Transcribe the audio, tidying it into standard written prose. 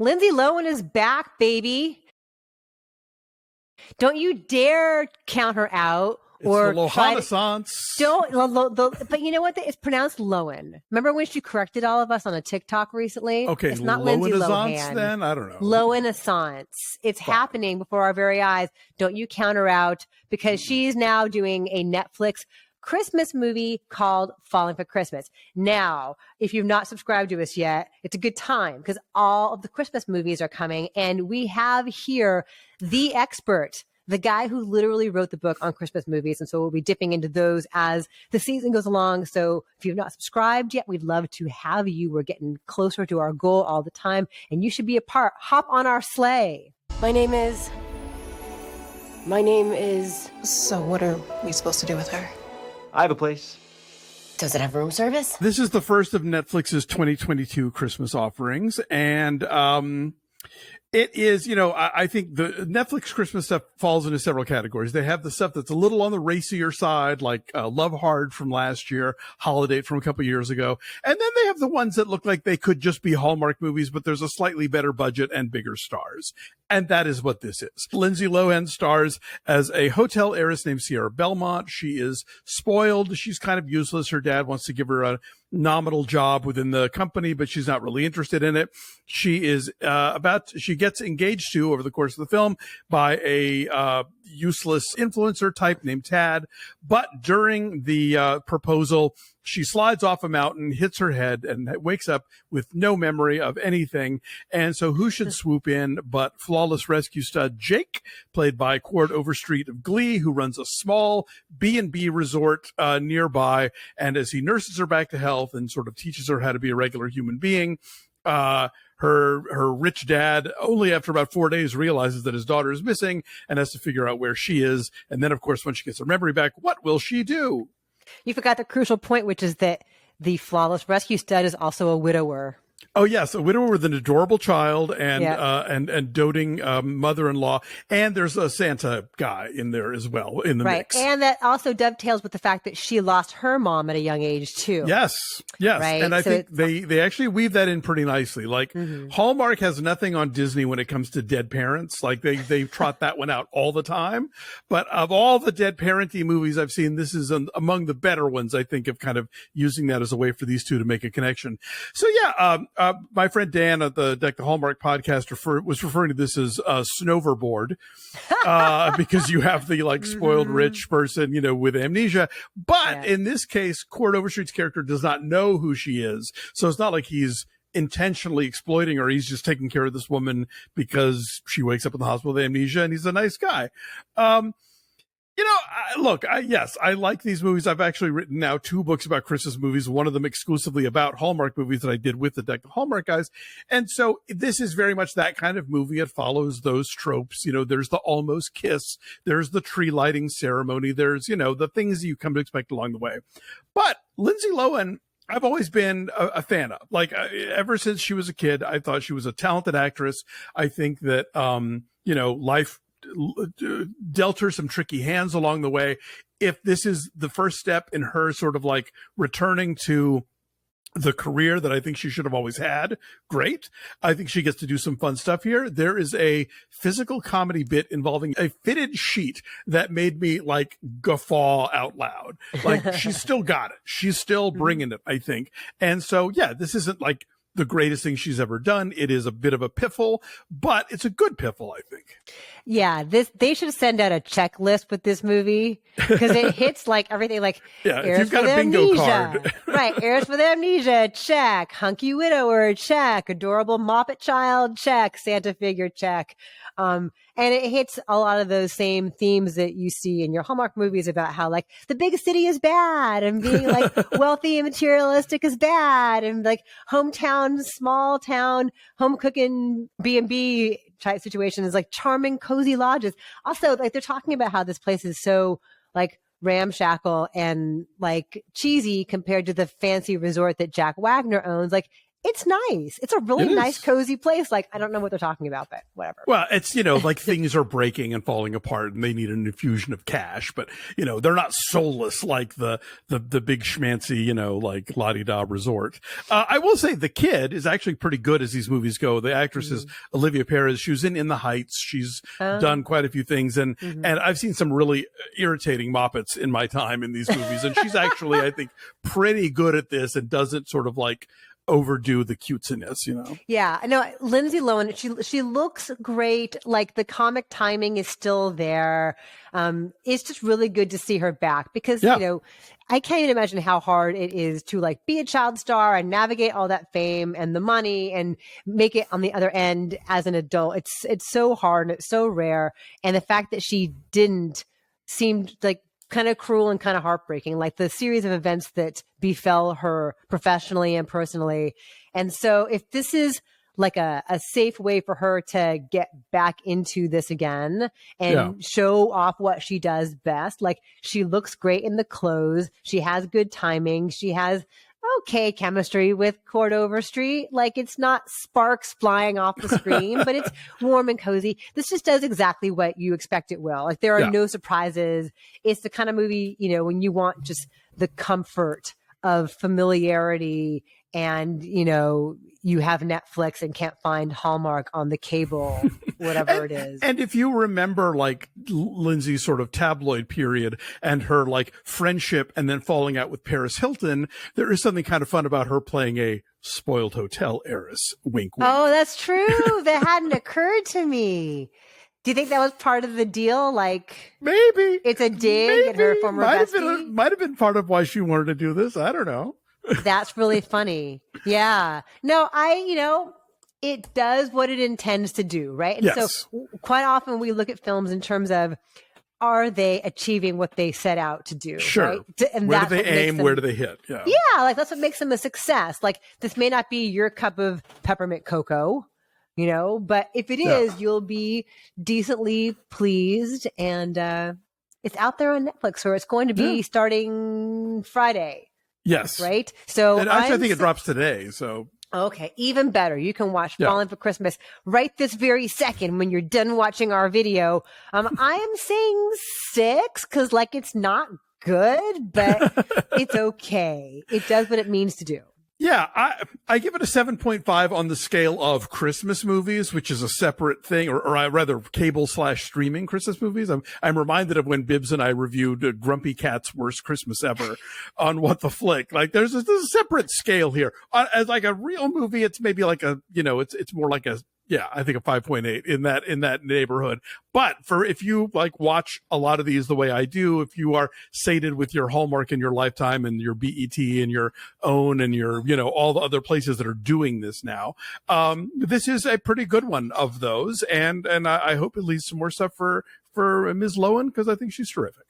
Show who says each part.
Speaker 1: Lindsay Lohan is back, baby. Don't you dare count her out.
Speaker 2: It's or the Lohan-assance.
Speaker 1: But you know what? It's pronounced Lohan. Remember when she corrected all of us on a TikTok recently?
Speaker 2: Okay,
Speaker 1: it's not Lindsay Lohan.
Speaker 2: Then I don't know.
Speaker 1: Lohan-assance. It's happening before our very eyes. Don't you count her out, because she's now doing a Netflix Christmas movie called Falling for Christmas. Now, if you've not subscribed to us yet, it's a good time because all of the Christmas movies are coming, and we have here the expert, the guy who literally wrote the book on Christmas movies. And so we'll be dipping into those as the season goes along. So if you've not subscribed yet, we'd love to have you. We're getting closer to our goal all the time, and you should be a part. Hop on our sleigh. My name is...
Speaker 3: So what are we supposed to do with her?
Speaker 4: I have a place.
Speaker 1: Does it have room service?
Speaker 2: This is the first of Netflix's 2022 Christmas offerings. And it is, I think the Netflix Christmas stuff falls into several categories. They have the stuff that's a little on the racier side, like Love Hard from last year, Holiday from a couple years ago. And then they have the ones that look like they could just be Hallmark movies, but there's a slightly better budget and bigger stars. And that is what this is. Lindsay Lohan stars as a hotel heiress named Sierra Belmont. She is spoiled. She's kind of useless. Her dad wants to give her a nominal job within the company, but she's not really interested in it. She is she gets engaged to, over the course of the film, by a useless influencer type named Tad. But during the proposal, she slides off a mountain, hits her head, and wakes up with no memory of anything. And so who should swoop in but flawless rescue stud Jake, played by Cord Overstreet of Glee, who runs a small B&B resort nearby. And as he nurses her back to health and sort of teaches her how to be a regular human being, her rich dad, only after about 4 days, realizes that his daughter is missing and has to figure out where she is. And then, of course, when she gets her memory back, what will she do?
Speaker 1: You forgot the crucial point, which is that the flawless rescue stud is also a widower.
Speaker 2: Oh, yes. A widower with an adorable child and and doting mother-in-law. And there's a Santa guy in there as well in the mix.
Speaker 1: And that also dovetails with the fact that she lost her mom at a young age, too.
Speaker 2: Yes.
Speaker 1: Right?
Speaker 2: And I think they actually weave that in pretty nicely. Like, Hallmark has nothing on Disney when it comes to dead parents. Like, they trot that one out all the time. But of all the dead parenty movies I've seen, this is among the better ones, I think, of kind of using that as a way for these two to make a connection. So, yeah, my friend Dan at the Deck the Hallmark podcast was referring to this as Snoverboard, because you have the spoiled rich person, with amnesia. But in this case, Cord Overstreet's character does not know who she is. So it's not like he's intentionally exploiting her. He's just taking care of this woman because she wakes up in the hospital with amnesia, and he's a nice guy. Yes, I like these movies. I've actually written now 2 books about Christmas movies, one of them exclusively about Hallmark movies that I did with the Deck the Hallmark guys. And so this is very much that kind of movie. It follows those tropes. There's the almost kiss. There's the tree lighting ceremony. There's, the things you come to expect along the way. But Lindsay Lohan, I've always been a fan of. Ever since she was a kid, I thought she was a talented actress. I think that, life dealt her some tricky hands along the way. If this is the first step in her sort of returning to the career that I think she should have always had, great. I think she gets to do some fun stuff here. There is a physical comedy bit involving a fitted sheet that made me guffaw out loud. She's still got it. She's still bringing it, I think. And so, yeah, this isn't the greatest thing she's ever done. It is a bit of a piffle, but it's a good piffle, I think.
Speaker 1: Yeah, they should send out a checklist with this movie, because it hits everything. If
Speaker 2: you've got a bingo card.
Speaker 1: Right, heirs with amnesia, check. Hunky widower, check. Adorable Moppet child, check. Santa figure, check. And it hits a lot of those same themes that you see in your Hallmark movies about how the big city is bad, and being wealthy and materialistic is bad, and hometown, small town, home cooking B&B type situations, charming, cozy lodges. Also, they're talking about how this place is so ramshackle and cheesy compared to the fancy resort that Jack Wagner owns. it's nice. It's a really
Speaker 2: It
Speaker 1: nice,
Speaker 2: is.
Speaker 1: cozy place. Like, I don't know what they're talking about, but whatever.
Speaker 2: Well, it's, like things are breaking and falling apart and they need an infusion of cash, but, they're not soulless like the big schmancy, like la-di-da resort. I will say the kid is actually pretty good as these movies go. The actress is Olivia Perez. She was in The Heights. She's done quite a few things. And I've seen some really irritating moppets in my time in these movies. And she's actually, I think, pretty good at this and doesn't sort of like overdo the cutesiness,
Speaker 1: Yeah, I know Lindsay Lohan, she looks great. Like the comic timing is still there. It's just really good to see her back because, I can't even imagine how hard it is to like be a child star and navigate all that fame and the money and make it on the other end as an adult. It's so hard and it's so rare. And the fact that she didn't seemed like kind of cruel and kind of heartbreaking, like the series of events that befell her professionally and personally. And so if this is like a safe way for her to get back into this again and show off what she does best, like she looks great in the clothes. She has good timing. She has okay chemistry with Cordova Street. Like it's not sparks flying off the screen, but it's warm and cozy. This just does exactly what you expect it will. Like there are no surprises. It's the kind of movie, when you want just the comfort of familiarity and, you have Netflix and can't find Hallmark on the cable, whatever it is.
Speaker 2: And if you remember like Lindsay's sort of tabloid period and her like friendship and then falling out with Paris Hilton, there is something kind of fun about her playing a spoiled hotel heiress. Wink, wink.
Speaker 1: Oh, that's true. That hadn't occurred to me. Do you think that was part of the deal? Like
Speaker 2: maybe
Speaker 1: it's a dig at her former bestie?
Speaker 2: Might have been part of why she wanted to do this. I don't know.
Speaker 1: That's really funny. Yeah. No, it does what it intends to do, right? And
Speaker 2: yes.
Speaker 1: So quite often we look at films in terms of, are they achieving what they set out to do?
Speaker 2: Sure.
Speaker 1: Right? And
Speaker 2: where do they aim? Where do they hit? Yeah.
Speaker 1: Yeah. Like that's what makes them a success. Like this may not be your cup of peppermint cocoa, but if it is, you'll be decently pleased. And it's out there on Netflix, or it's going to be starting Friday.
Speaker 2: Yes.
Speaker 1: Right. So
Speaker 2: and actually, I think it drops today. So.
Speaker 1: Okay. Even better. You can watch Falling for Christmas right this very second when you're done watching our video. I am saying 6 because like it's not good, but it's okay. It does what it means to do.
Speaker 2: Yeah, I give it a 7.5 on the scale of Christmas movies, which is a separate thing, or rather cable/streaming Christmas movies. I'm reminded of when Bibbs and I reviewed Grumpy Cat's Worst Christmas Ever on What the Flick. Like there's a separate scale here. As like a real movie, it's maybe like it's more like I think a 5.8 in that neighborhood. But if you like watch a lot of these the way I do, if you are sated with your Hallmark and your Lifetime and your BET and your OWN and your, all the other places that are doing this now, this is a pretty good one of those. And I hope it leads to more stuff for Ms. Lohan because I think she's terrific.